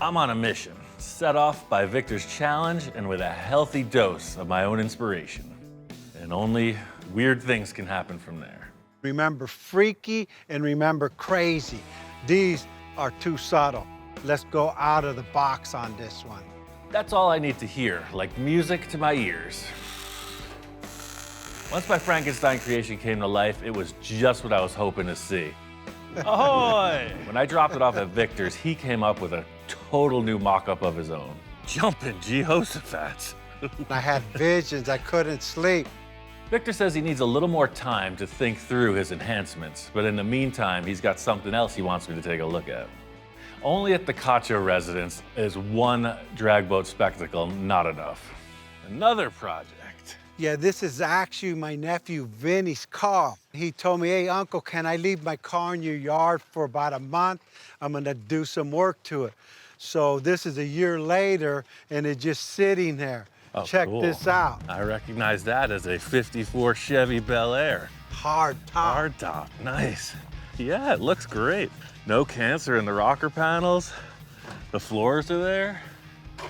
I'm on a mission, set off by Victor's challenge and with a healthy dose of my own inspiration. And only weird things can happen from there. Remember freaky and remember crazy. These are too subtle. Let's go out of the box on this one. That's all I need to hear, like music to my ears. Once my Frankenstein creation came to life, it was just what I was hoping to see. Ahoy! When I dropped it off at Victor's, he came up with a total new mock-up of his own. Jumpin' Jehoshaphat. I had visions, I couldn't sleep. Victor says he needs a little more time to think through his enhancements, but in the meantime, he's got something else he wants me to take a look at. Only at the Cacho residence is one drag boat spectacle not enough. Another project. Yeah, this is actually my nephew Vinny's car. He told me, hey, Uncle, can I leave my car in your yard for about a month? I'm gonna do some work to it. So this is a year later, and it's just sitting there. Oh, Check cool. this out. I recognize that as a 54 Chevy Bel Air. Hard top. Hard top, nice. Yeah, it looks great. No cancer in the rocker panels. The floors are there.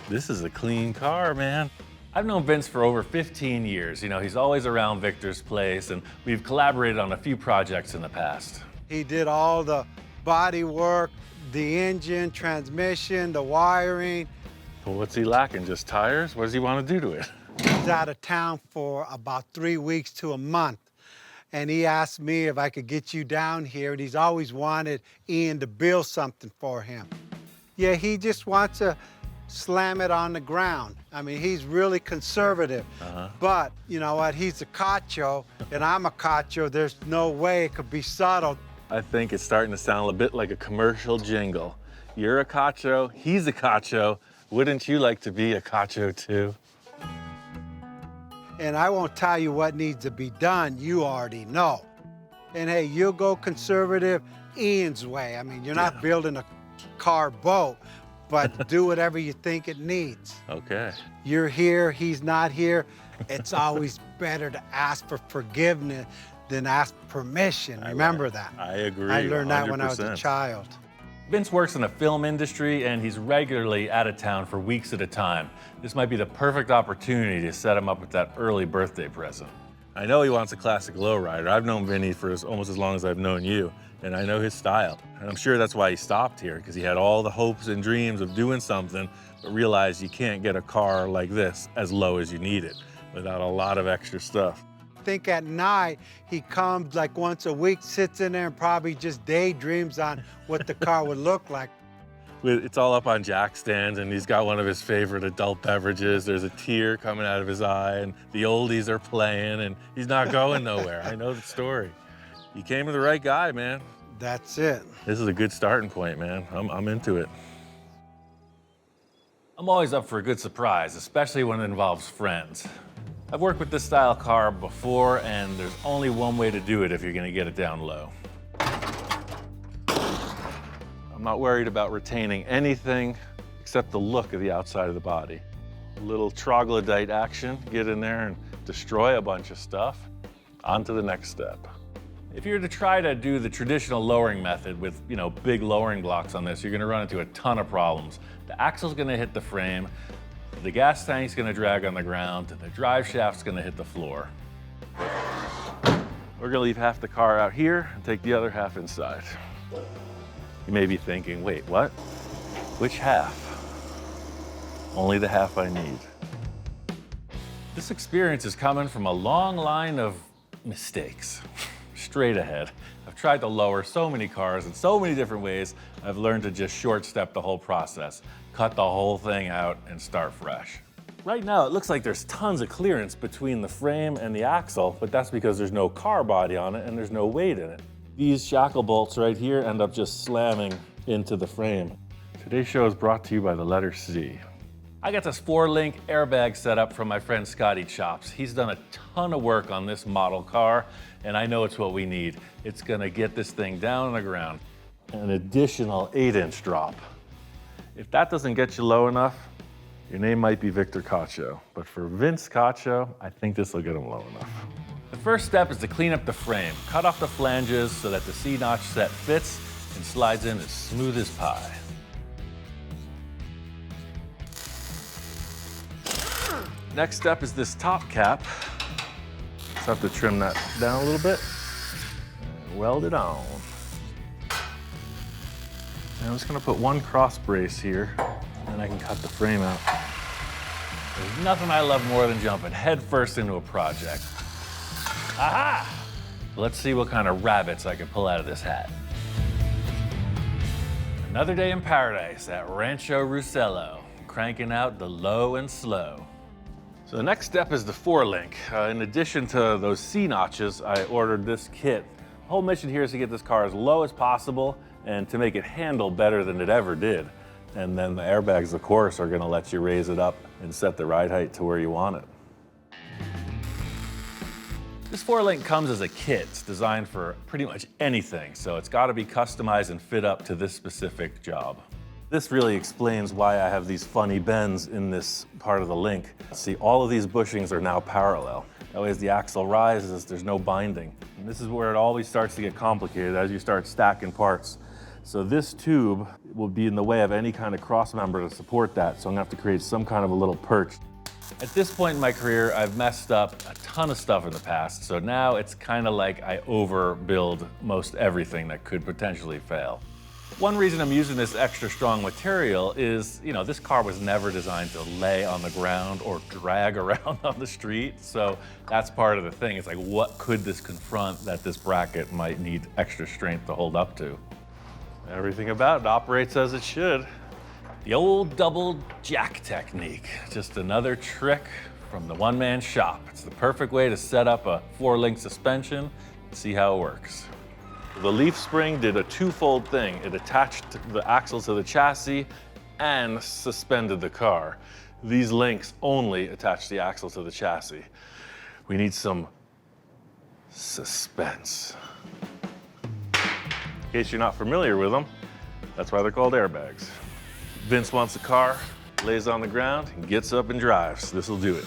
This is a clean car, man. I've known Vince for over 15 years. You know, he's always around Victor's place, and we've collaborated on a few projects in the past. He did all the body work, the engine, transmission, the wiring. Well, what's he lacking? Just tires? What does he want to do to it? He's out of town for about 3 weeks to a month. And he asked me if I could get you down here, and he's always wanted Ian to build something for him. Yeah, he just wants to slam it on the ground. I mean, he's really conservative. But you know what? He's a Cacho, and I'm a Cacho. There's no way it could be subtle. I think it's starting to sound a bit like a commercial jingle. You're a Cacho, he's a Cacho. Wouldn't you like to be a Cacho too? And I won't tell you what needs to be done. You already know. And hey, you'll go conservative Ian's way. I mean, you're not building a car boat, but do whatever you think it needs. Okay. You're here, he's not here. It's always better to ask for forgiveness than ask permission. Remember that. I agree. I learned that when I was a 100%. child. Vince works in the film industry, and he's regularly out of town for weeks at a time. This might be the perfect opportunity to set him up with that early birthday present. I know he wants a classic lowrider. I've known Vinny for almost as long as I've known you, and I know his style. And I'm sure that's why he stopped here, because he had all the hopes and dreams of doing something, but realized you can't get a car like this as low as you need it without a lot of extra stuff. I think at night, he comes like once a week, sits in there and probably just daydreams on what the car would look like. It's all up on jack stands, and he's got one of his favorite adult beverages. There's a tear coming out of his eye, and the oldies are playing, and he's not going nowhere. I know the story. You came to the right guy, man. That's it. This is a good starting point, man. I'm into it. I'm always up for a good surprise, especially when it involves friends. I've worked with this style car before, and there's only one way to do it if you're gonna get it down low. I'm not worried about retaining anything except the look of the outside of the body. A little troglodyte action, get in there and destroy a bunch of stuff. On to the next step. If you're to try to do the traditional lowering method with, big lowering blocks on this, you're gonna run into a ton of problems. The axle's gonna hit the frame, the gas tank's gonna drag on the ground, and the drive shaft's gonna hit the floor. We're gonna leave half the car out here and take the other half inside. You may be thinking, wait, what? Which half? Only the half I need. This experience is coming from a long line of mistakes. Straight ahead. I've tried to lower so many cars in so many different ways, I've learned to just short step the whole process, cut the whole thing out and start fresh. Right now, it looks like there's tons of clearance between the frame and the axle, but that's because there's no car body on it and there's no weight in it. These shackle bolts right here end up just slamming into the frame. Today's show is brought to you by the letter C. I got this 4-link airbag set up from my friend Scotty Chops. He's done a ton of work on this model car, and I know it's what we need. It's gonna get this thing down on the ground. An additional 8-inch drop. If that doesn't get you low enough, your name might be Victor Cacho, but for Vince Cacho, I think this will get him low enough. The first step is to clean up the frame. Cut off the flanges so that the C-notch set fits and slides in as smooth as pie. Next step is this top cap. Just have to trim that down a little bit and weld it on. And I'm just gonna put one cross brace here, and then I can cut the frame out. There's nothing I love more than jumping headfirst into a project. Aha! Let's see what kind of rabbits I can pull out of this hat. Another day in paradise at Rancho Russello, cranking out the low and slow. So the next step is the four-link. In addition to those C-notches, I ordered this kit. The whole mission here is to get this car as low as possible and to make it handle better than it ever did. And then the airbags, of course, are gonna let you raise it up and set the ride height to where you want it. This four-link comes as a kit. It's designed for pretty much anything, so it's gotta be customized and fit up to this specific job. This really explains why I have these funny bends in this part of the link. See, all of these bushings are now parallel. That way, as the axle rises, there's no binding. And this is where it always starts to get complicated as you start stacking parts. So this tube will be in the way of any kind of cross member to support that, so I'm gonna have to create some kind of a little perch. At this point in my career, I've messed up a ton of stuff in the past, so now it's kind of like I overbuild most everything that could potentially fail. One reason I'm using this extra strong material is, this car was never designed to lay on the ground or drag around on the street, so that's part of the thing. It's like, what could this confront that this bracket might need extra strength to hold up to? Everything about it operates as it should. The old double jack technique, just another trick from the one-man shop. It's the perfect way to set up a four-link suspension and see how it works. The leaf spring did a twofold thing. It attached the axle to the chassis and suspended the car. These links only attach the axle to the chassis. We need some suspense. In case you're not familiar with them, that's why they're called airbags. Vince wants a car, lays on the ground, and gets up and drives. This'll do it.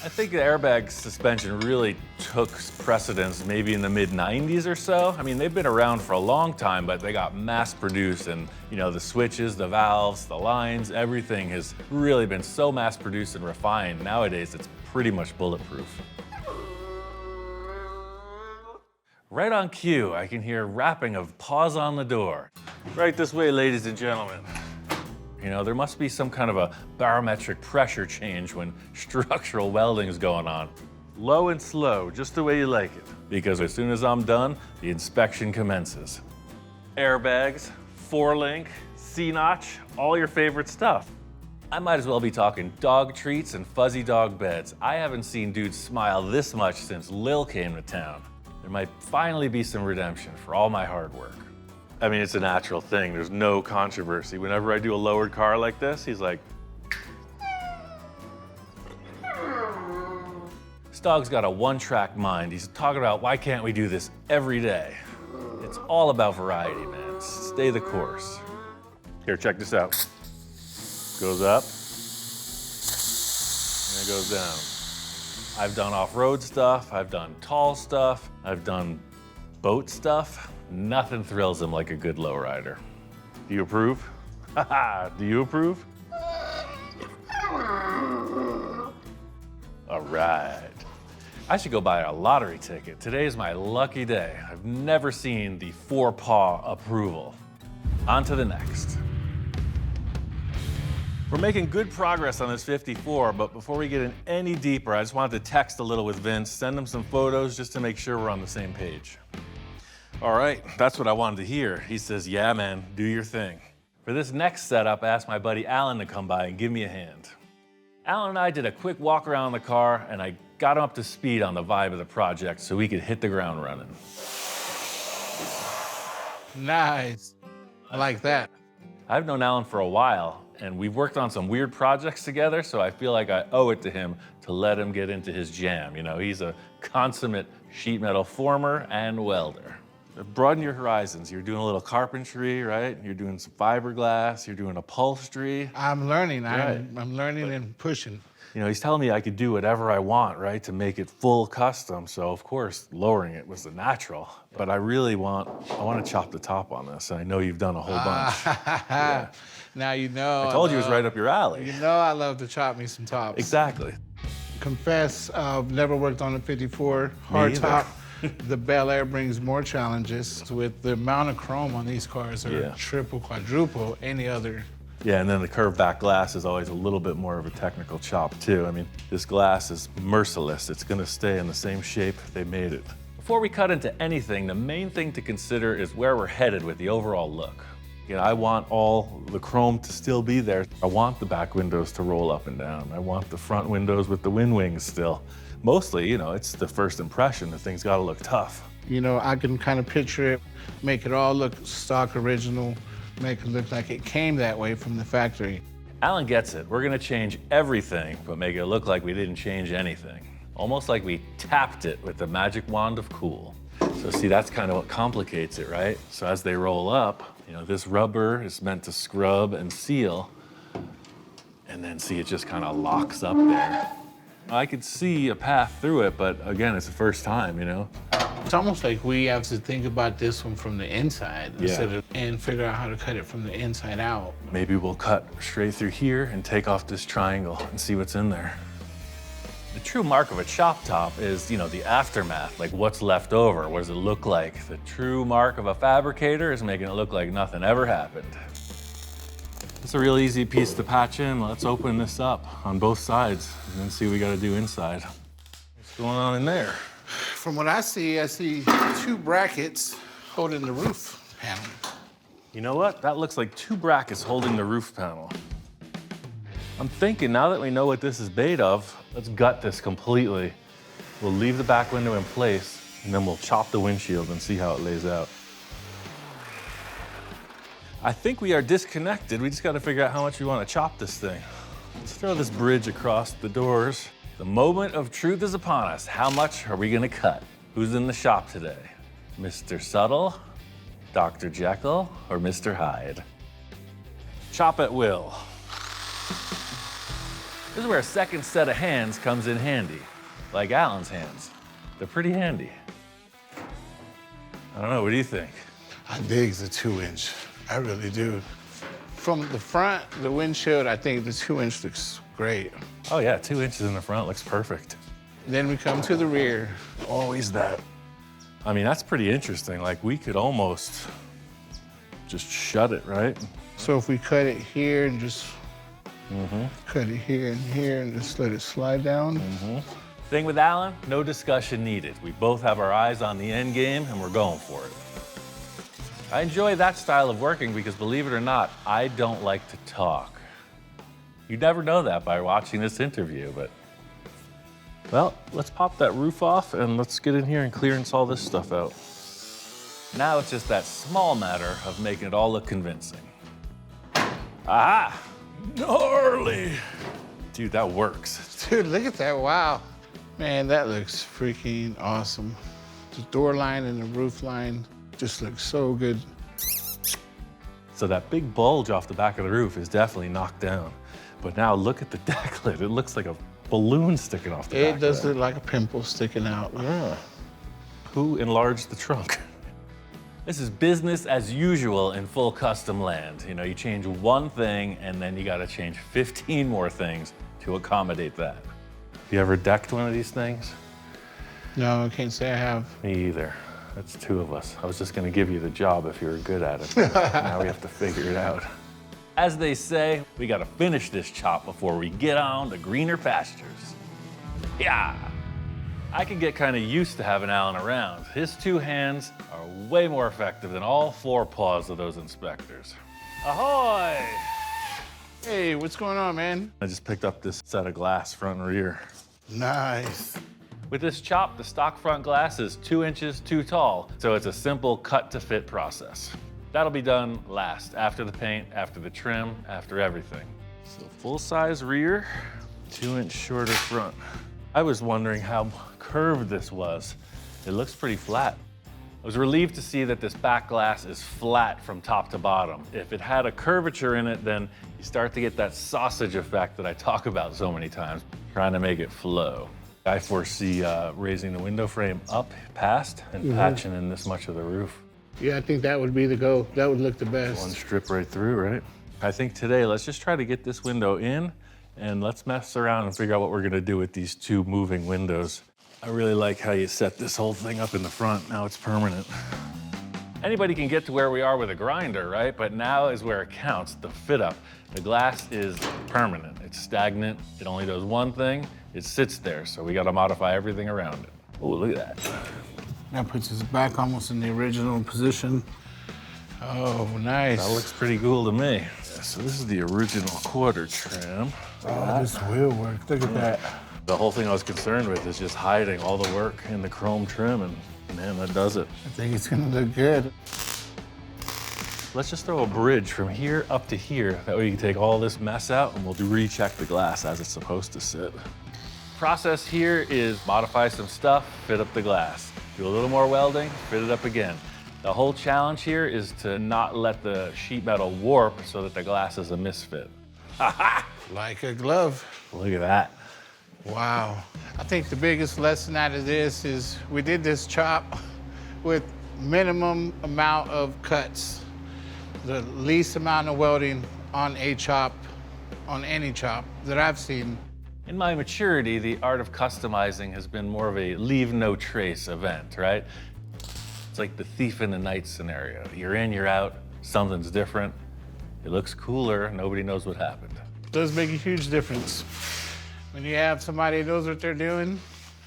I think the airbag suspension really took precedence maybe in the mid-90s or so. I mean, they've been around for a long time, but they got mass-produced, and the switches, the valves, the lines, everything has really been so mass-produced and refined. Nowadays, it's pretty much bulletproof. Right on cue, I can hear rapping of paws on the door. Right this way, ladies and gentlemen. There must be some kind of a barometric pressure change when structural welding is going on. Low and slow, just the way you like it. Because as soon as I'm done, the inspection commences. Airbags, four-link, C-notch, all your favorite stuff. I might as well be talking dog treats and fuzzy dog beds. I haven't seen dudes smile this much since Lil came to town. There might finally be some redemption for all my hard work. I mean, it's a natural thing. There's no controversy. Whenever I do a lowered car like this, he's like, this dog's got a one-track mind. He's talking about, why can't we do this every day? It's all about variety, man. Stay the course. Here, check this out. Goes up, and it goes down. I've done off-road stuff, I've done tall stuff, I've done boat stuff. Nothing thrills him like a good lowrider. Do you approve? Haha, do you approve? All right. I should go buy a lottery ticket. Today is my lucky day. I've never seen the four-paw approval. On to the next. We're making good progress on this 54, but before we get in any deeper, I just wanted to text a little with Vince, send him some photos just to make sure we're on the same page. All right, that's what I wanted to hear. He says, yeah, man, do your thing. For this next setup, I asked my buddy Alan to come by and give me a hand. Alan and I did a quick walk around the car, and I got him up to speed on the vibe of the project so we could hit the ground running. Nice. I like that. I've known Alan for a while, and we've worked on some weird projects together, so I feel like I owe it to him to let him get into his jam. He's a consummate sheet metal former and welder. Broaden your horizons. You're doing a little carpentry, right? You're doing some fiberglass, you're doing upholstery. I'm learning. Right. I'm learning and pushing. You know, he's telling me I could do whatever I want, right, to make it full custom. So of course, lowering it was the natural. But I want to chop the top on this. And I know you've done a whole bunch. Yeah. Now you know. I told you it was right up your alley. You know I love to chop me some tops. Exactly. Confess, I've never worked on a 54 hard top. The Bel Air brings more challenges with the amount of chrome on these cars are triple, quadruple any other. Yeah, and then the curved back glass is always a little bit more of a technical chop too. I mean, this glass is merciless. It's gonna stay in the same shape they made it. Before we cut into anything, the main thing to consider is where we're headed with the overall look. You know, I want all the chrome to still be there. I want the back windows to roll up and down. I want the front windows with the wind wings still. Mostly, you know, it's the first impression. The thing's gotta look tough. You know, I can kind of picture it, make it all look stock original, make it look like it came that way from the factory. Alan gets it. We're gonna change everything, but make it look like we didn't change anything. Almost like we tapped it with the magic wand of cool. So see, that's kind of what complicates it, right? So as they roll up, you know, this rubber is meant to scrub and seal, and then see, it just kind of locks up there. I could see a path through it, but again, it's the first time, you know? It's almost like we have to think about this one from the inside and figure out how to cut it from the inside out. Maybe we'll cut straight through here and take off this triangle and see what's in there. The true mark of a chop top is, you know, the aftermath, like what's left over, what does it look like? The true mark of a fabricator is making it look like nothing ever happened. It's a real easy piece to patch in. Let's open this up on both sides and then see what we gotta do inside. What's going on in there? From what I see two brackets holding the roof panel. You know what? That looks like two brackets holding the roof panel. I'm thinking now that we know what this is made of, let's gut this completely. We'll leave the back window in place and then we'll chop the windshield and see how it lays out. I think we are disconnected. We just gotta figure out how much we wanna chop this thing. Let's throw this bridge across the doors. The moment of truth is upon us. How much are we gonna cut? Who's in the shop today? Mr. Subtle, Dr. Jekyll, or Mr. Hyde? Chop at will. This is where a second set of hands comes in handy, like Alan's hands. They're pretty handy. I don't know, what do you think? I dig the 2-inch, I really do. From the front, the windshield, I think the 2-inch looks great. Oh yeah, 2 inches in the front looks perfect. Then we come to the rear. Always that. I mean, that's pretty interesting. Like, we could almost just shut it, right? So if we cut it here and just cut it here and just let it slide down. Thing with Alan, no discussion needed. We both have our eyes on the end game and we're going for it. I enjoy that style of working because, believe it or not, I don't like to talk. You'd never know that by watching this interview, but, well, let's pop that roof off and let's get in here and clearance all this stuff out. Now it's just that small matter of making it all look convincing. Aha! Gnarly! Dude, that works. Dude, look at that, wow. Man, that looks freaking awesome. The door line and the roof line just looks so good. So that big bulge off the back of the roof is definitely knocked down. But now look at the deck lid. It looks like a balloon sticking off the back. It does look like a pimple sticking out. Yeah. Who enlarged the trunk? This is business as usual in full custom land. You know, you change one thing and then you gotta change 15 more things to accommodate that. You ever decked one of these things? No, I can't say I have. Me either. That's two of us. I was just gonna give you the job if you were good at it. Now we have to figure it out. As they say, we gotta finish this chop before we get on to greener pastures. Yeah. I can get kind of used to having Alan around. His two hands are way more effective than all four paws of those inspectors. Ahoy! Hey, what's going on, man? I just picked up this set of glass front and rear. Nice. With this chop, the stock front glass is 2 inches too tall, so it's a simple cut to fit process. That'll be done last, after the paint, after the trim, after everything. So full size rear, 2 inch shorter front. I was wondering how curved this was. It looks pretty flat. I was relieved to see that this back glass is flat from top to bottom. If it had a curvature in it, then you start to get that sausage effect that I talk about so many times, trying to make it flow. I foresee raising the window frame up past and patching in this much of the roof. Yeah, I think that would be the go. That would look the best. One strip right through, right? I think today, let's just try to get this window in and let's mess around and figure out what we're gonna do with these two moving windows. I really like how you set this whole thing up in the front. Now it's permanent. Anybody can get to where we are with a grinder, right? But now is where it counts, the fit up. The glass is permanent. It's stagnant. It only does one thing. It sits there. So we got to modify everything around it. Oh, look at that. That puts us back almost in the original position. Oh, nice. That looks pretty cool to me. Yeah, so this is the original quarter trim. Oh, this will work. Look at that. The whole thing I was concerned with is just hiding all the work in the chrome trim, and man, that does it. I think it's gonna look good. Let's just throw a bridge from here up to here. That way you can take all this mess out and we'll recheck the glass as it's supposed to sit. Process here is modify some stuff, fit up the glass. Do a little more welding, fit it up again. The whole challenge here is to not let the sheet metal warp so that the glass is a misfit. Like a glove. Look at that. Wow. I think the biggest lesson out of this is we did this chop with minimum amount of cuts, the least amount of welding on a chop, on any chop that I've seen. In my maturity, the art of customizing has been more of a leave no trace event, right? It's like the thief in the night scenario. You're in, you're out, something's different. It looks cooler, nobody knows what happened. It does make a huge difference. When you have somebody that knows what they're doing,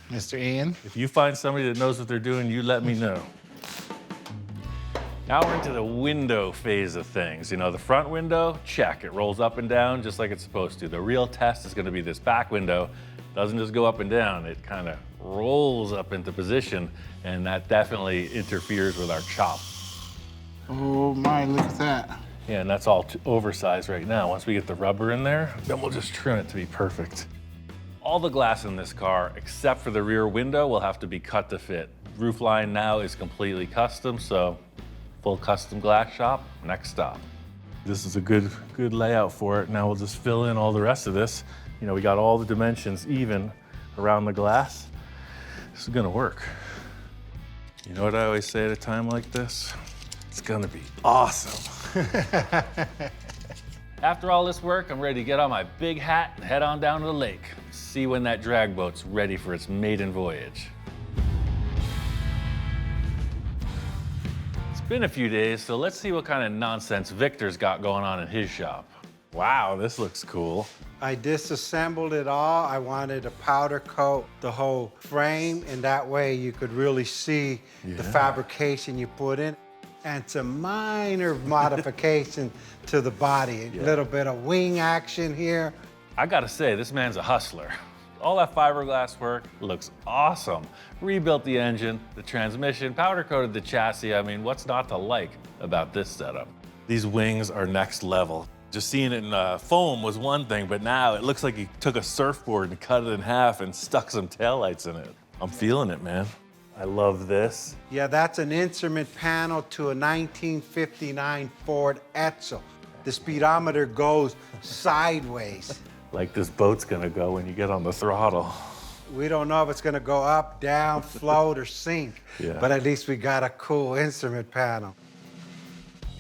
Mr. Ian. If you find somebody that knows what they're doing, you let me know. Now we're into the window phase of things. You know, the front window, check. It rolls up and down just like it's supposed to. The real test is gonna be this back window. Doesn't just go up and down, it kind of rolls up into position, and that definitely interferes with our chop. Oh my, look at that. Yeah, and that's all oversized right now. Once we get the rubber in there, then we'll just trim it to be perfect. All the glass in this car, except for the rear window, will have to be cut to fit. Roof line now is completely custom, so full custom glass shop, next stop. This is a good layout for it. Now we'll just fill in all the rest of this. You know, we got all the dimensions even around the glass. This is gonna work. You know what I always say at a time like this? It's gonna be awesome. After all this work, I'm ready to get on my big hat and head on down to the lake. See when that drag boat's ready for its maiden voyage. It's been a few days, so let's see what kind of nonsense Victor's got going on in his shop. Wow, this looks cool. I disassembled it all. I wanted to powder coat the whole frame, and that way you could really see the fabrication you put in. And some minor modification to the body. A little bit of wing action here. I gotta say, this man's a hustler. All that fiberglass work looks awesome. Rebuilt the engine, the transmission, powder coated the chassis. I mean, what's not to like about this setup? These wings are next level. Just seeing it in foam was one thing, but now it looks like he took a surfboard and cut it in half and stuck some taillights in it. I'm feeling it, man. I love this. Yeah, that's an instrument panel to a 1959 Ford Edsel. The speedometer goes sideways. Like this boat's gonna go when you get on the throttle. We don't know if it's gonna go up, down, float, or sink, but at least we got a cool instrument panel.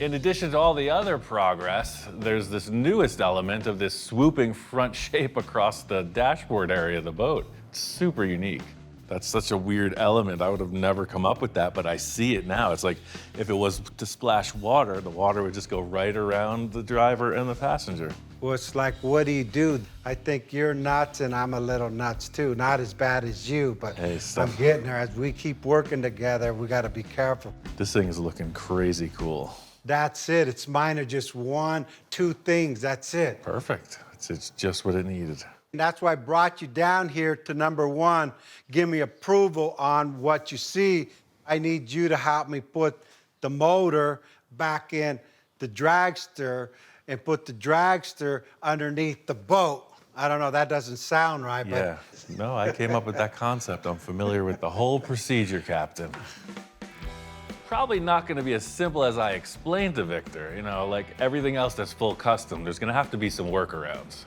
In addition to all the other progress, there's this newest element of this swooping front shape across the dashboard area of the boat. It's super unique. That's such a weird element. I would have never come up with that, but I see it now. It's like if it was to splash water, the water would just go right around the driver and the passenger. Well, it's like, what do you do? I think you're nuts and I'm a little nuts too. Not as bad as you, but hey, I'm getting there. As we keep working together, we gotta be careful. This thing is looking crazy cool. That's it. It's mine are just one, two things. That's it. Perfect. It's just what it needed. And that's why I brought you down here to number one. Give me approval on what you see. I need you to help me put the motor back in the dragster and put the dragster underneath the boat. I don't know, that doesn't sound right, but... Yeah, no, I came up with that concept. I'm familiar with the whole procedure, Captain. probably not going to be as simple as I explained to Victor. You know, like everything else that's full custom, there's going to have to be some workarounds.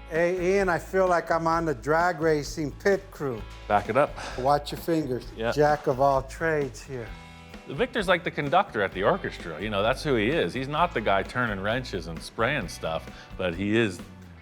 Hey, Ian, I feel like I'm on the drag racing pit crew. Back it up. Watch your fingers. Yeah. Jack of all trades here. Victor's like the conductor at the orchestra. You know, that's who he is. He's not the guy turning wrenches and spraying stuff, but he is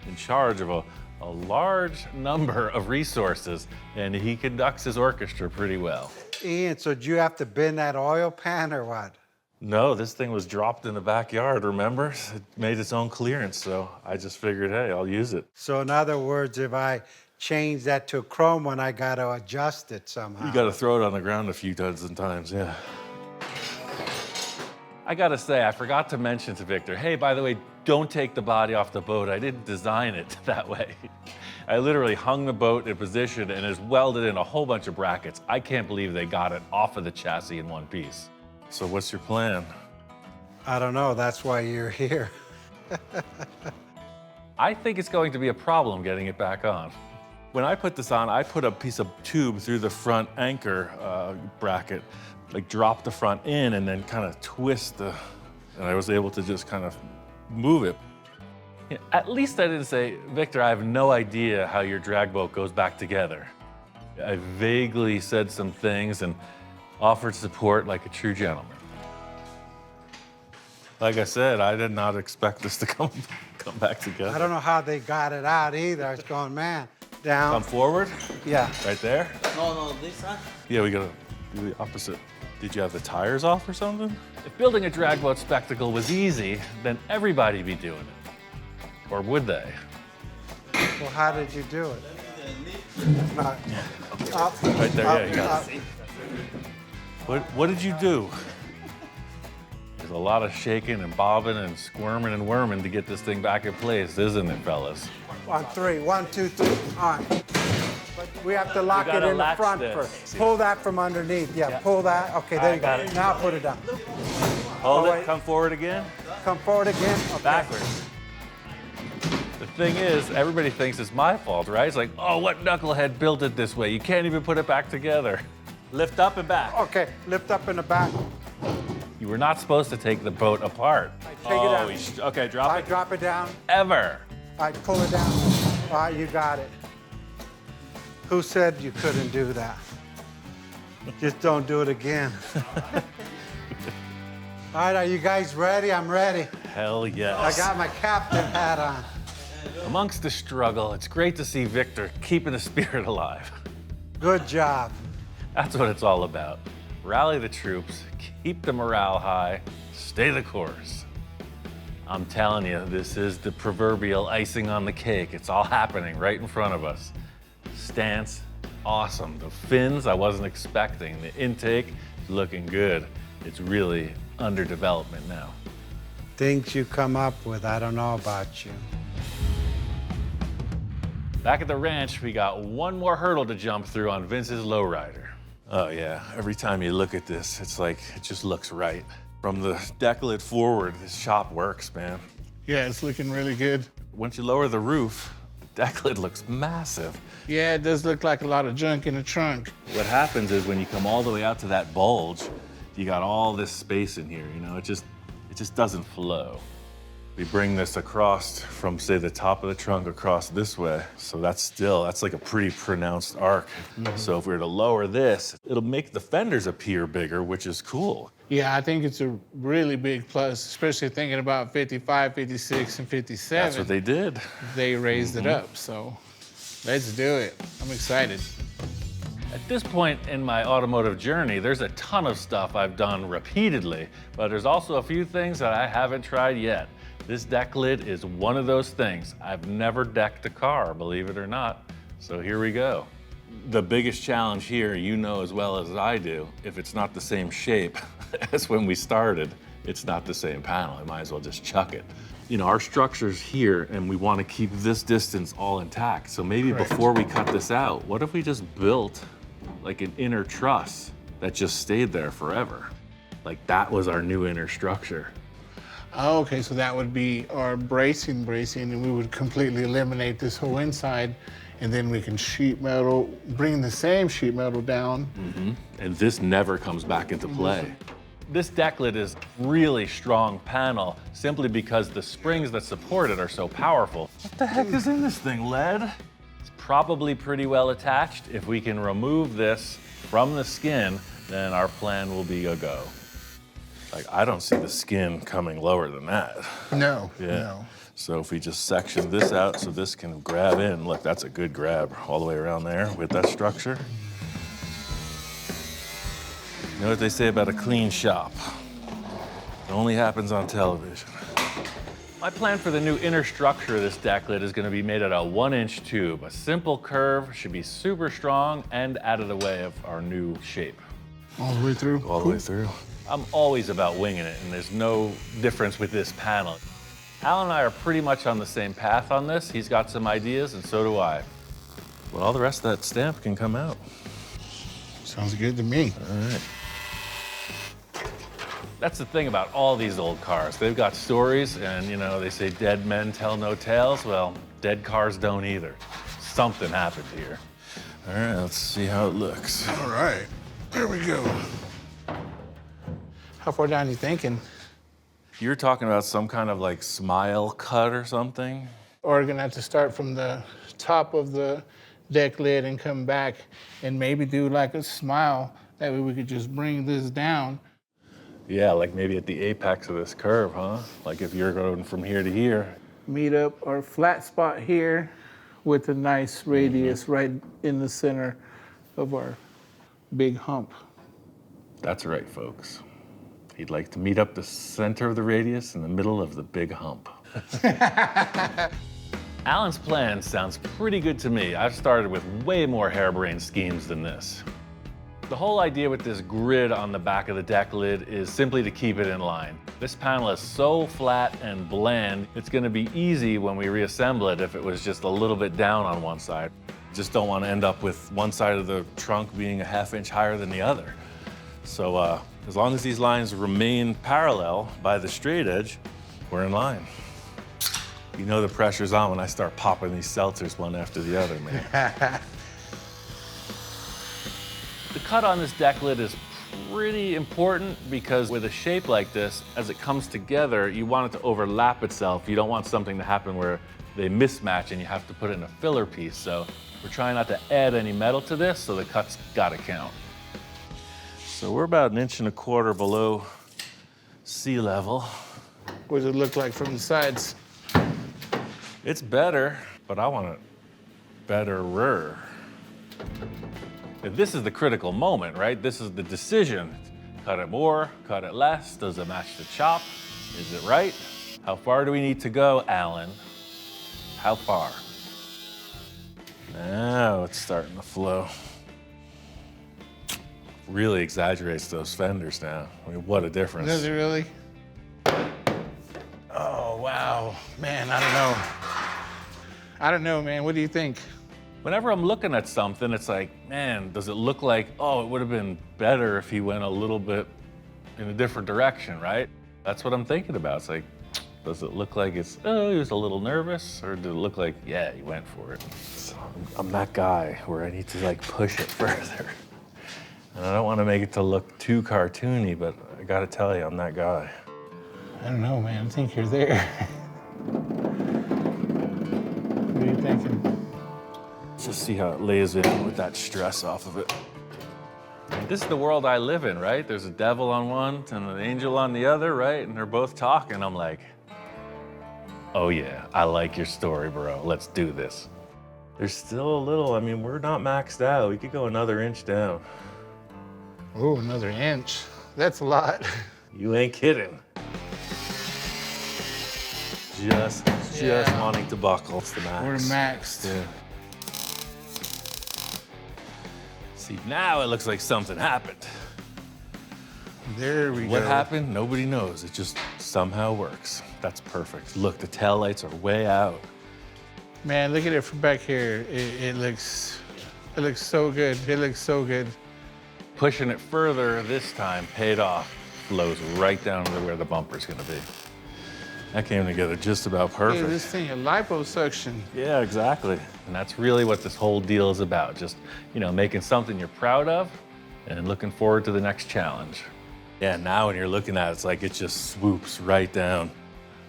in charge of a large number of resources, and he conducts his orchestra pretty well. Ian, so did you have to bend that oil pan or what? No, this thing was dropped in the backyard, remember? It made its own clearance, so I just figured, hey, I'll use it. So in other words, if I change that to a chrome one, I got to adjust it somehow. You got to throw it on the ground a few dozen times, yeah. I got to say, I forgot to mention to Victor, hey, by the way, don't take the body off the boat. I didn't design it that way. I literally hung the boat in position and it's welded in a whole bunch of brackets. I can't believe they got it off of the chassis in one piece. So what's your plan? I don't know, that's why you're here. I think it's going to be a problem getting it back on. When I put this on, I put a piece of tube through the front anchor bracket, like drop the front in and then kind of twist and I was able to just kind of move it. Yeah, at least I didn't say, Victor, I have no idea how your drag boat goes back together. I vaguely said some things and offered support like a true gentleman. Like I said, I did not expect this to come back together. I don't know how they got it out either. I was going, man, down. Come forward? Yeah. Right there? No, this side. Yeah, we gotta do the opposite. Did you have the tires off or something? If building a drag boat spectacle was easy, then everybody'd be doing it. Or would they? Well, how did you do it? Up. Right there, yeah, you got up. it. What did you do? There's a lot of shaking and bobbing and squirming and worming to get this thing back in place, isn't it, fellas? On three. 1, 2, 3. All right. But we have to lock it gotta in the latch front this. first. Pull that from underneath. Yeah, Yeah. pull that. Okay, there you go. got it. Now put it down. Hold Oh, it, wait. come forward again. Come forward again. Okay. Backwards. The thing is, everybody thinks it's my fault, right? It's like, oh, what knucklehead built it this way? You can't even put it back together. Lift up and back. Okay, lift up in the back. You were not supposed to take the boat apart. Take it out. Okay, drop All it. right, drop it down. Ever. All right, pull it down. All right, you got it. Who said you couldn't do that? Just don't do it again. All right, are you guys ready? I'm ready. Hell yes. I got my captain hat on. Amongst the struggle, it's great to see Victor keeping the spirit alive. Good job. That's what it's all about. Rally the troops, keep the morale high, stay the course. I'm telling you, this is the proverbial icing on the cake. It's all happening right in front of us. Stance, awesome. The fins, I wasn't expecting. The intake, looking good. It's really under development now. Things you come up with, I don't know about you. Back at the ranch, we got one more hurdle to jump through on Vince's lowrider. Oh yeah, every time you look at this, it's like, it just looks right. From the deck lid forward, this shop works, man. Yeah, it's looking really good. Once you lower the roof, the deck lid looks massive. Yeah, it does look like a lot of junk in the trunk. What happens is when you come all the way out to that bulge, you got all this space in here, you know, it just doesn't flow. We bring this across from, say, the top of the trunk across this way. So that's like a pretty pronounced arc. Mm-hmm. So if we were to lower this, it'll make the fenders appear bigger, which is cool. Yeah, I think it's a really big plus, especially thinking about 55, 56, and 57. That's what they did. They raised it up, so let's do it. I'm excited. At this point in my automotive journey, there's a ton of stuff I've done repeatedly, but there's also a few things that I haven't tried yet. This deck lid is one of those things. I've never decked a car, believe it or not. So here we go. The biggest challenge here, you know as well as I do, if it's not the same shape as when we started, it's not the same panel. I might as well just chuck it. You know, our structure's here and we want to keep this distance all intact. So maybe before we cut this out, what if we just built like an inner truss that just stayed there forever? Like that was our new inner structure. Oh, okay, so that would be our bracing, and we would completely eliminate this whole inside, and then we can sheet metal, bring the same sheet metal down. And this never comes back into play. This deck lid is really strong panel simply because the springs that support it are so powerful. What the heck is in this thing, lead? It's probably pretty well attached. If we can remove this from the skin, then our plan will be a go. Like, I don't see the skin coming lower than that. No, Yeah. no. So if we just section this out so this can grab in, look, that's a good grab all the way around there with that structure. You know what they say about a clean shop? It only happens on television. My plan for the new inner structure of this deck lid is going to be made out of a 1-inch tube. A simple curve, should be super strong and out of the way of our new shape. All the way through? All the way through. I'm always about winging it, and there's no difference with this panel. Alan and I are pretty much on the same path on this. He's got some ideas, and so do I. Well, all the rest of that stamp can come out. Sounds good to me. All right. That's the thing about all these old cars. They've got stories, and you know, they say dead men tell no tales. Well, dead cars don't either. Something happened here. All right, let's see how it looks. All right, there we go. How far down are you thinking? You're talking about some kind of like smile cut or something? Or we're gonna have to start from the top of the deck lid and come back and maybe do like a smile. That way we could just bring this down. Yeah, like maybe at the apex of this curve, huh? Like if you're going from here to here. Meet up our flat spot here with a nice radius right in the center of our big hump. That's right, folks. He'd like to meet up the center of the radius in the middle of the big hump. Alan's plan sounds pretty good to me. I've started with way more harebrained schemes than this. The whole idea with this grid on the back of the deck lid is simply to keep it in line. This panel is so flat and bland, it's gonna be easy when we reassemble it if it was just a little bit down on one side. Just don't wanna end up with one side of the trunk being a ½ inch higher than the other. So as long as these lines remain parallel by the straight edge, we're in line. You know the pressure's on when I start popping these seltzers one after the other, man. The cut on this deck lid is pretty important because with a shape like this, as it comes together, you want it to overlap itself. You don't want something to happen where they mismatch and you have to put in a filler piece. So we're trying not to add any metal to this, so the cut's gotta count. So we're about 1.25 inches below sea level. What does it look like from the sides? It's better, but I want it betterer. This is the critical moment, right? This is the decision. Cut it more, cut it less, does it match the chop? Is it right? How far do we need to go, Alan? How far? Now it's starting to flow. Really exaggerates those fenders now. I mean, what a difference. Does it really? Oh, wow. Man, I don't know. I don't know, man. What do you think? Whenever I'm looking at something, it's like, man, does it look like, oh, it would have been better if he went a little bit in a different direction, right? That's what I'm thinking about. It's like, does it look like it's, oh, he was a little nervous? Or did it look like, yeah, he went for it? So I'm that guy where I need to like push it further. And I don't want to make it to look too cartoony, but I gotta tell you, I'm that guy. I don't know, man. I think you're there. What are you thinking? Let's just see how it lays in with that stress off of it. This is the world I live in, right? There's a devil on one and an angel on the other, right? And they're both talking. I'm like, oh yeah, I like your story, bro. Let's do this. There's still a little, I mean, we're not maxed out. We could go another inch down. Oh, another inch. That's a lot. You ain't kidding. Just wanting to buckle. It's the max. We're maxed. Yeah. See, now it looks like something happened. There we go. What happened? Nobody knows. It just somehow works. That's perfect. Look, the taillights are way out. Man, look at it from back here. It looks so good. It looks so good. Pushing it further this time paid off. Flows right down to where the bumper's gonna be. That came together just about perfect. Hey, this thing, a liposuction. Yeah, exactly. And that's really what this whole deal is about. Just, you know, making something you're proud of and looking forward to the next challenge. Yeah, now when you're looking at it, it's like it just swoops right down.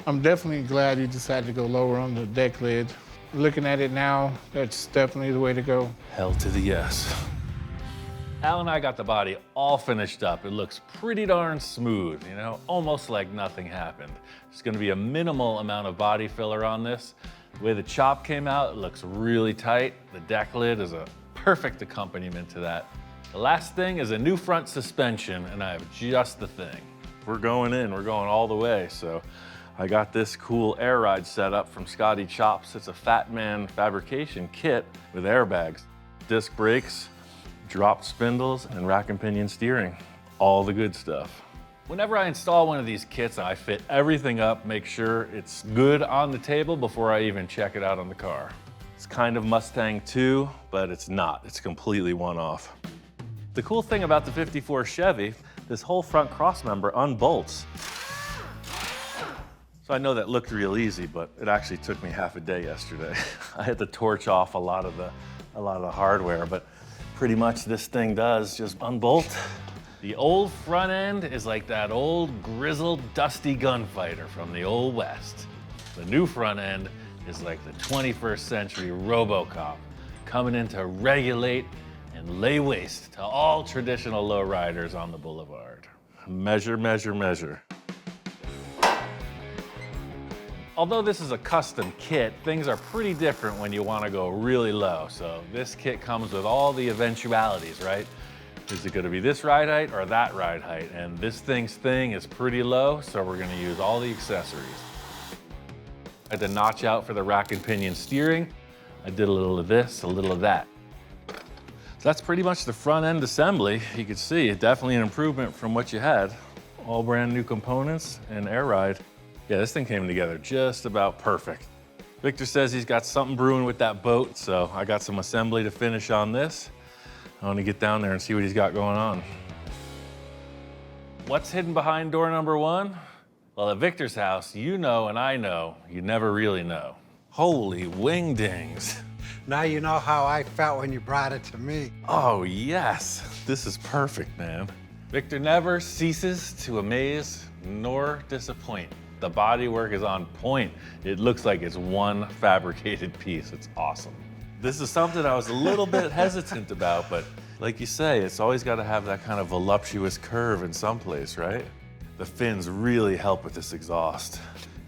I'm definitely glad you decided to go lower on the deck lid. Looking at it now, that's definitely the way to go. Hell to the yes. Al and I got the body all finished up. It looks pretty darn smooth, you know, almost like nothing happened. There's gonna be a minimal amount of body filler on this. The way the chop came out, it looks really tight. The deck lid is a perfect accompaniment to that. The last thing is a new front suspension, and I have just the thing. We're going in, we're going all the way, so I got this cool air ride set up from Scotty Chops. It's a Fat Man Fabrication kit with airbags, disc brakes, drop spindles, and rack and pinion steering. All the good stuff. Whenever I install one of these kits, I fit everything up, make sure it's good on the table before I even check it out on the car. It's kind of Mustang 2, but it's not. It's completely one-off. The cool thing about the 54 Chevy, this whole front cross member unbolts. So I know that looked real easy, but it actually took me half a day yesterday. I had to torch off a lot of the hardware, but pretty much this thing does just unbolt. The old front end is like that old grizzled, dusty gunfighter from the old West. The new front end is like the 21st century RoboCop, coming in to regulate and lay waste to all traditional lowriders on the boulevard. Measure, measure, measure. Although this is a custom kit, things are pretty different when you want to go really low. So this kit comes with all the eventualities, right? Is it going to be this ride height or that ride height? And this thing's thing is pretty low, so we're going to use all the accessories. I had to notch out for the rack and pinion steering. I did a little of this, a little of that. So that's pretty much the front end assembly. You can see it definitely an improvement from what you had. All brand new components and air ride. Yeah, this thing came together just about perfect. Victor says he's got something brewing with that boat, so I got some assembly to finish on this. I want to get down there and see what he's got going on. What's hidden behind door number 1? Well, at Victor's house, you know and I know, you never really know. Holy wingdings. Now you know how I felt when you brought it to me. Oh, yes. This is perfect, man. Victor never ceases to amaze nor disappoint. The bodywork is on point. It looks like it's one fabricated piece. It's awesome. This is something I was a little bit hesitant about, but like you say, it's always got to have that kind of voluptuous curve in some place, right? The fins really help with this exhaust.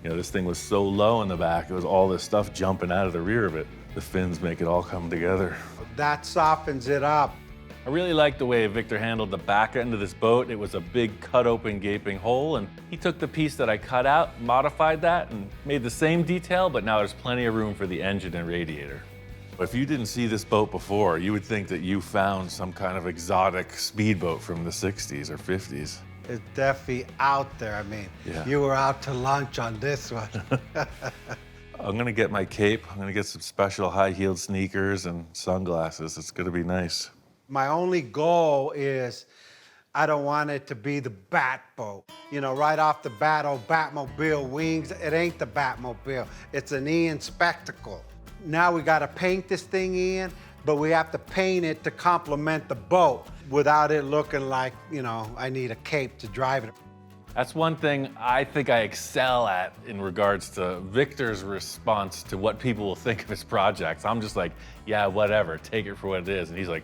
You know, this thing was so low in the back, it was all this stuff jumping out of the rear of it. The fins make it all come together. That softens it up. I really like the way Victor handled the back end of this boat. It was a big cut open gaping hole, and he took the piece that I cut out, modified that, and made the same detail, but now there's plenty of room for the engine and radiator. If you didn't see this boat before, you would think that you found some kind of exotic speedboat from the 60s or 50s. It's definitely out there. I mean, Yeah. You were out to lunch on this one. I'm gonna get my cape. I'm gonna get some special high-heeled sneakers and sunglasses. It's gonna be nice. My only goal is I don't want it to be the Bat boat. You know, right off the bat, oh, Batmobile wings. It ain't the Batmobile. It's an Ian spectacle. Now we gotta paint this thing in, but we have to paint it to complement the boat without it looking like, you know, I need a cape to drive it. That's one thing I think I excel at in regards to Victor's response to what people will think of his projects. I'm just like, yeah, whatever, take it for what it is. And he's like,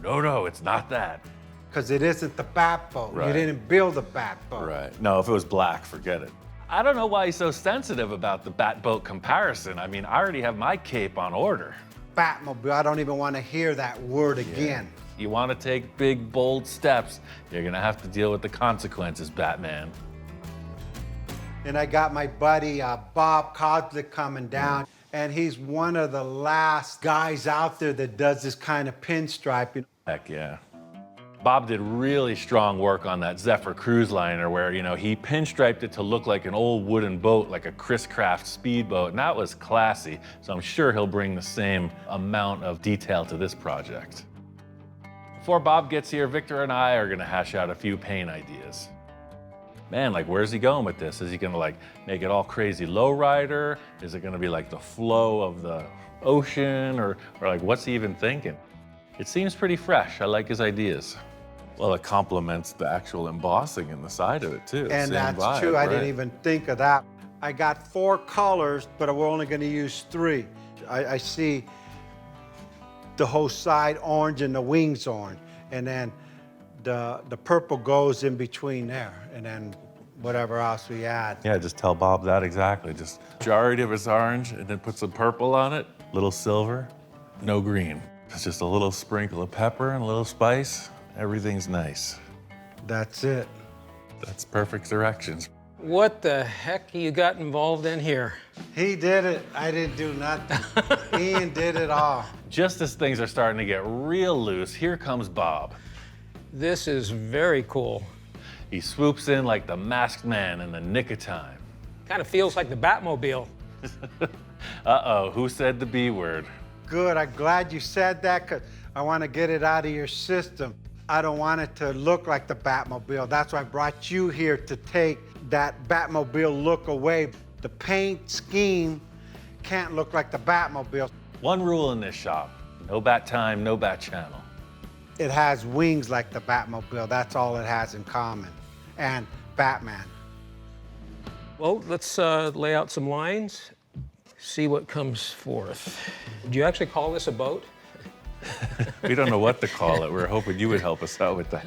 no, it's not that. Because it isn't the Bat boat. Right. You didn't build a Bat boat. Right. No, if it was black, forget it. I don't know why he's so sensitive about the Bat boat comparison. I mean, I already have my cape on order. Batmobile, I don't even want to hear that word again. You want to take big, bold steps, you're gonna have to deal with the consequences, Batman. And I got my buddy Bob Kozlik coming down, and he's one of the last guys out there that does this kind of pinstriping. Heck yeah. Bob did really strong work on that Zephyr cruise liner where, you know, he pinstriped it to look like an old wooden boat, like a Chris Craft speedboat, and that was classy. So I'm sure he'll bring the same amount of detail to this project. Before Bob gets here, Victor and I are gonna hash out a few paint ideas. Man, like, where's he going with this? Is he gonna like make it all crazy lowrider? Is it gonna be like the flow of the ocean, or like what's he even thinking? It seems pretty fresh. I like his ideas. Well, it complements the actual embossing in the side of it too. And Same that's vibe, true, I right? didn't even think of that. I got 4 colors, but we're only gonna use 3. I see the whole side orange and the wings orange, and then the purple goes in between there, and then whatever else we add. Yeah, just tell Bob that exactly. Just majority of it's orange and then put some purple on it, little silver, no green. It's just a little sprinkle of pepper and a little spice. Everything's nice. That's it. That's perfect directions. What the heck you got involved in here? He did it, I didn't do nothing. Ian did it all. Just as things are starting to get real loose, here comes Bob. This is very cool. He swoops in like the masked man in the nick of time. Kind of feels like the Batmobile. Uh-oh, who said the B word? Good, I'm glad you said that, because I want to get it out of your system. I don't want it to look like the Batmobile. That's why I brought you here, to take that Batmobile look away. The paint scheme can't look like the Batmobile. One rule in this shop, no bat time, no bat channel. It has wings like the Batmobile. That's all it has in common. And Batman. Well, let's lay out some lines, see what comes forth. Do you actually call this a boat? We don't know what to call it. We're hoping you would help us out with that.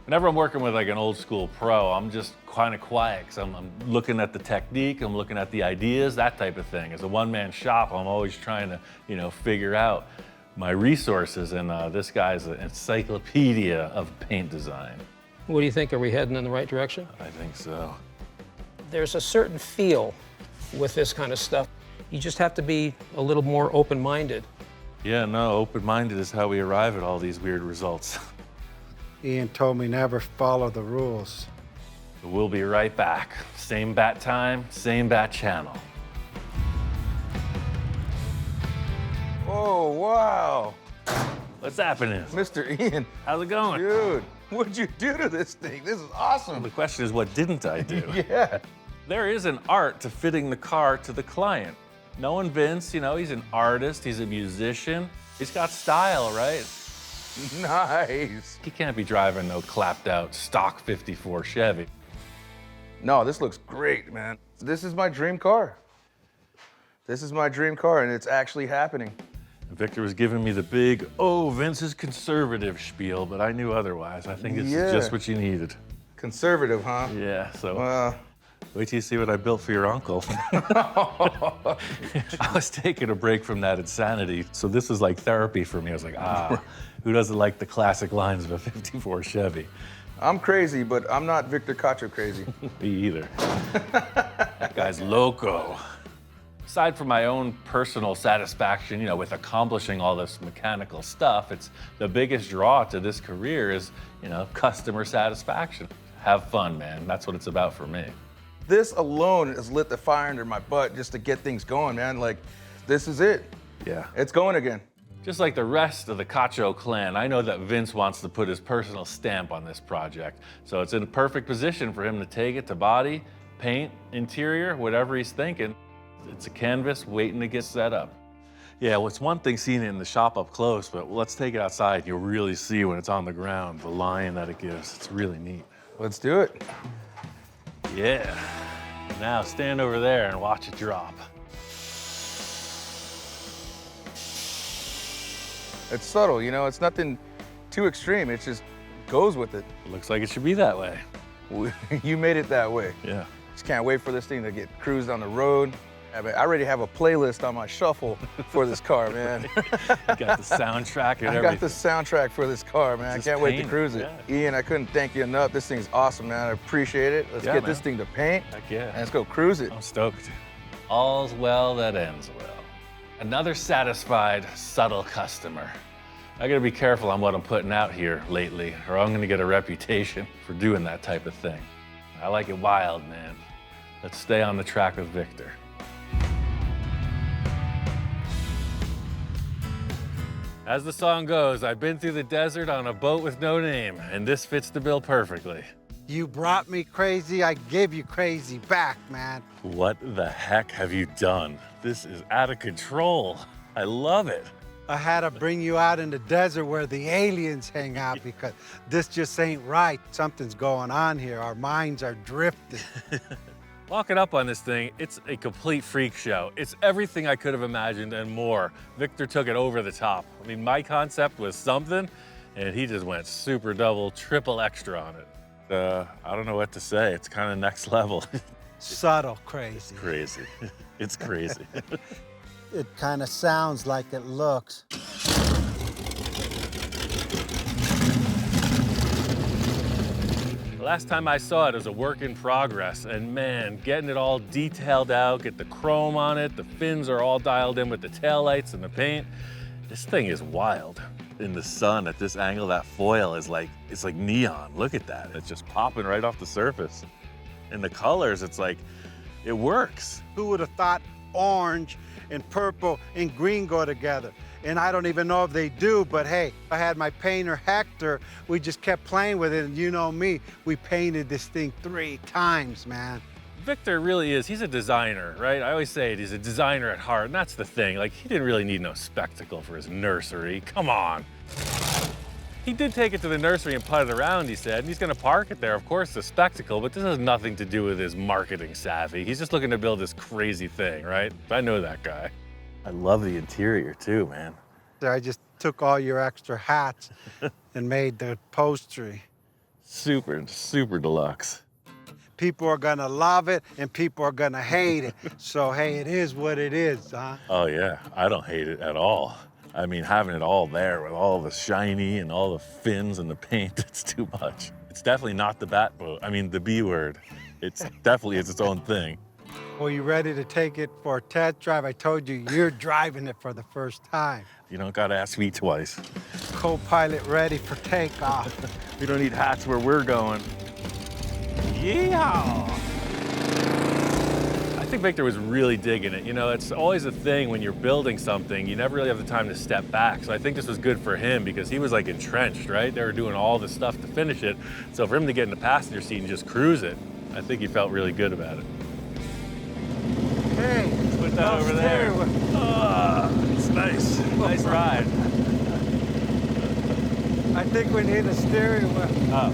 Whenever I'm working with like an old school pro, I'm just kind of quiet, because I'm looking at the technique, I'm looking at the ideas, that type of thing. As a one-man shop, I'm always trying to, figure out my resources, and this guy's an encyclopedia of paint design. What do you think? Are we heading in the right direction? I think so. There's a certain feel with this kind of stuff. You just have to be a little more open-minded. Yeah, no, open-minded is how we arrive at all these weird results. Ian told me never follow the rules. We'll be right back. Same bat time, same bat channel. Oh, wow. What's happening? Mr. Ian, How's it going? dude, what'd you do to this thing? This is awesome. The question is, what didn't I do? Yeah. There is an art to fitting the car to the client. Knowing Vince, he's an artist, he's a musician. He's got style, right? Nice. He can't be driving no clapped out stock 54 Chevy. No, this looks great, man. This is my dream car. This is my dream car, and it's actually happening. Victor was giving me the big, Vince is conservative spiel, but I knew otherwise. I think it's Yeah. just what you needed. Conservative, huh? Yeah, so wait till you see what I built for your uncle. I was taking a break from that insanity, so this is like therapy for me. I was like, who doesn't like the classic lines of a 54 Chevy? I'm crazy, but I'm not Victor Cacho crazy. Me either. That guy's loco. Aside from my own personal satisfaction, with accomplishing all this mechanical stuff, it's the biggest draw to this career is, customer satisfaction. Have fun, man. That's what it's about for me. This alone has lit the fire under my butt just to get things going, man. Like, this is it. Yeah. It's going again. Just like the rest of the Cacho clan, I know that Vince wants to put his personal stamp on this project. So it's in a perfect position for him to take it to body, paint, interior, whatever he's thinking. It's a canvas waiting to get set up. Yeah, well, it's one thing seeing it in the shop up close, but let's take it outside. You'll really see when it's on the ground, the line that it gives. It's really neat. Let's do it. Yeah. Now stand over there and watch it drop. It's subtle, it's nothing too extreme. It just goes with it. Looks like it should be that way. You made it that way. Yeah. Just can't wait for this thing to get cruised on the road. I already have a playlist on my shuffle for this car, man. You got the soundtrack and I everything. got the soundtrack for this car, man. Just I can't wait to paint, cruise it. yeah. Ian, I couldn't thank you enough. This thing's awesome, man. I appreciate it. Let's Yeah, get man. this thing to paint. Heck yeah. And let's go cruise it. I'm stoked. All's well that ends well. Another satisfied, subtle customer. I gotta be careful on what I'm putting out here lately, or I'm gonna get a reputation for doing that type of thing. I like it wild, man. Let's stay on the track with Victor. As the song goes, I've been through the desert on a boat with no name, and this fits the bill perfectly. You brought me crazy, I give you crazy back, man. What the heck have you done? This is out of control. I love it. I had to bring you out in the desert where the aliens hang out because this just ain't right. Something's going on here. Our minds are drifting. Walking up on this thing, it's a complete freak show. It's everything I could have imagined and more. Victor took it over the top. I mean, my concept was something, and he just went super double, triple extra on it. I don't know what to say. It's kind of next level. Subtle crazy. Crazy. It's crazy. It kind of sounds like it looks. Last time I saw it was a work in progress, and man, getting it all detailed out, get the chrome on it, the fins are all dialed in with the taillights and the paint. This thing is wild. In the sun at this angle, that foil is like, it's like neon. Look at that. It's just popping right off the surface. And the colors, it's like, it works. Who would have thought orange and purple and green go together? And I don't even know if they do, but hey, I had my painter, Hector. We just kept playing with it, and you know me, we painted this thing 3 times, man. Victor really is, he's a designer, right? I always say it, he's a designer at heart, and that's the thing. Like, he didn't really need no spectacle for his nursery. Come on. He did take it to the nursery and put it around, he said, and he's gonna park it there. Of course, the spectacle, but this has nothing to do with his marketing savvy. He's just looking to build this crazy thing, right? I know that guy. I love the interior too, man. I just took all your extra hats and made the upholstery. Super, super deluxe. People are gonna love it and people are gonna hate it. So hey, it is what it is, huh? Oh yeah, I don't hate it at all. I mean, having it all there with all the shiny and all the fins and the paint, it's too much. It's definitely not the bat boat. I mean, the B word. It's definitely its own thing. Well, you ready to take it for a test drive? I told you, you're driving it for the first time. You don't gotta ask me twice. Co-pilot ready for takeoff. We don't need hats where we're going. Yeehaw! I think Victor was really digging it. You know, it's always a thing when you're building something, you never really have the time to step back. So I think this was good for him because he was like entrenched, right? They were doing all the stuff to finish it. So for him to get in the passenger seat and just cruise it, I think he felt really good about it. Hey, Put that over there. Oh, it's nice. Nice ride. I think we need a steering wheel. Oh.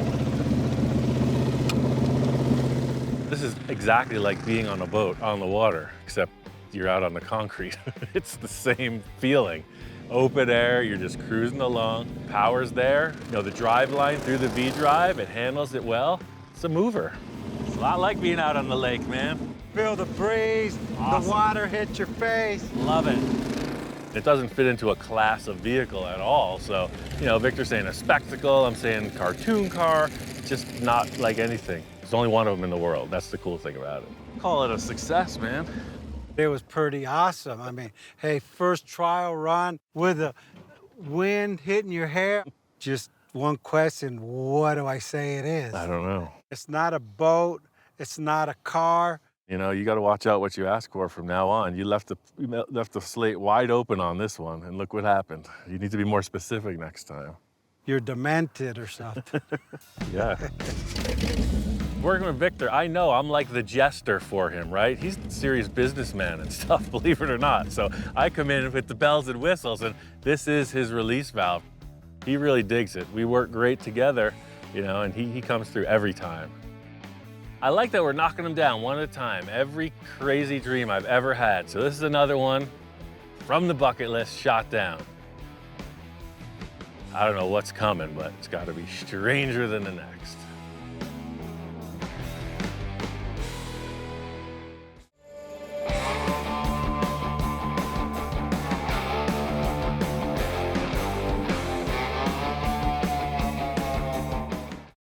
This is exactly like being on a boat on the water, except you're out on the concrete. It's the same feeling. Open air, you're just cruising along. Power's there. You know, the drive line through the V-drive, it handles it well. It's a mover. It's a lot like being out on the lake, man. Feel the breeze, Awesome. the water hit your face. Love it. It doesn't fit into a class of vehicle at all. So, you know, Victor's saying a spectacle, I'm saying cartoon car, just not like anything. There's only one of them in the world. That's the cool thing about it. Call it a success, man. It was pretty awesome. I mean, hey, first trial run with the wind hitting your hair. Just one question, what do I say it is? I don't know. It's not a boat, it's not a car. You know, you got to watch out what you ask for from now on. You left the slate wide open on this one, and look what happened. You need to be more specific next time. You're demented or something. Yeah. Working with Victor, I know I'm like the jester for him, right? He's a serious businessman and stuff, believe it or not. So I come in with the bells and whistles, and this is his release valve. He really digs it. We work great together, you know, and he comes through every time. I like that we're knocking them down one at a time. Every crazy dream I've ever had. So this is another one from the bucket list, shot down. I don't know what's coming, but it's got to be stranger than the next.